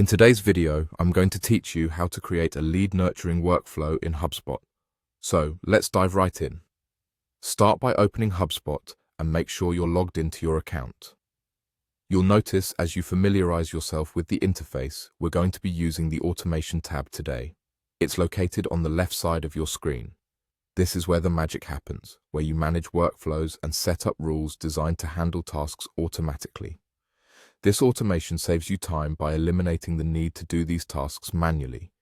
In today's video, I'm going to teach you how to create a lead nurturing workflow in HubSpot. So let's dive right in. Start by opening HubSpot and make sure you're logged into your account. You'll notice as you familiarize yourself with the interface, we're going to be using the Automation tab today. It's located on the left side of your screen. This is where the magic happens, where you manage workflows and set up rules designed to handle tasks automatically. This automation saves you time by eliminating the need to do these tasks manually.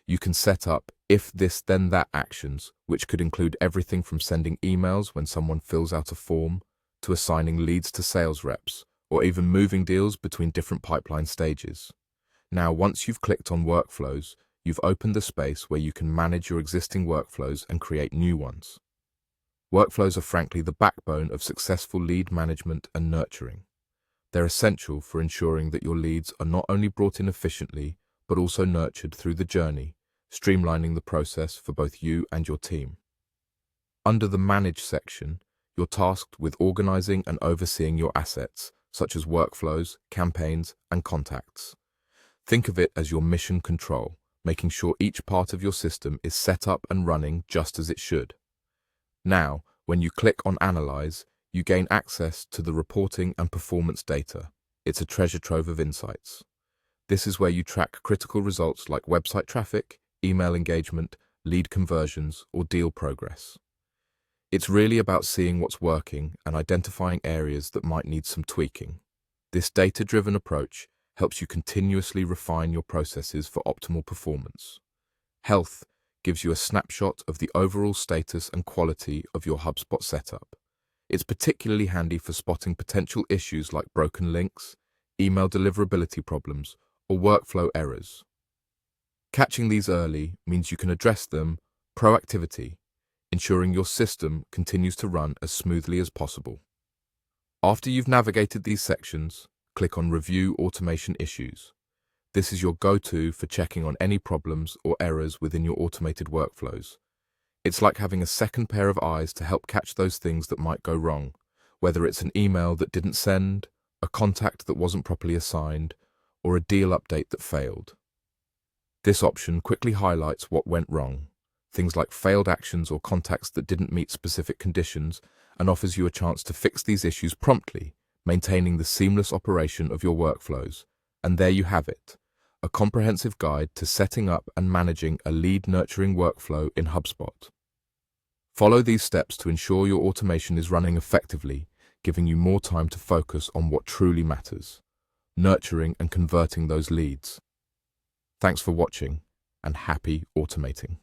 You can set up if this then that actions, which could include everything from sending emails when someone fills out a form, to assigning leads to sales reps, or even moving deals between different pipeline stages. Now, once you've clicked on Workflows, you've opened the space where you can manage your existing workflows and create new ones. Workflows are frankly the backbone of successful lead management and nurturing. They're essential for ensuring that your leads are not only brought in efficiently, but also nurtured through the journey, streamlining the process for both you and your team. Under the Manage section, you're tasked with organizing and overseeing your assets, such as workflows, campaigns, and contacts. Think of it as your mission control, making sure each part of your system is set up and running just as it should. Now, when you click on Analyze, you gain access to the reporting and performance data. It's a treasure trove of insights. This is where you track critical results like website traffic, email engagement, lead conversions, or deal progress. It's really about seeing what's working and identifying areas that might need some tweaking. This data-driven approach helps you continuously refine your processes for optimal performance. Health gives you a snapshot of the overall status and quality of your HubSpot setup. It's particularly handy for spotting potential issues like broken links, email deliverability problems, or workflow errors. Catching these early means you can address them proactively, ensuring your system continues to run as smoothly as possible. After you've navigated these sections, click on Review Automation Issues. This is your go-to for checking on any problems or errors within your automated workflows. It's like having a second pair of eyes to help catch those things that might go wrong, whether it's an email that didn't send, a contact that wasn't properly assigned, or a deal update that failed. This option quickly highlights what went wrong, things like failed actions or contacts that didn't meet specific conditions, and offers you a chance to fix these issues promptly, maintaining the seamless operation of your workflows. And there you have it, a comprehensive guide to setting up and managing a lead nurturing workflow in HubSpot. Follow these steps to ensure your automation is running effectively, giving you more time to focus on what truly matters, nurturing and converting those leads. Thanks for watching, and happy automating.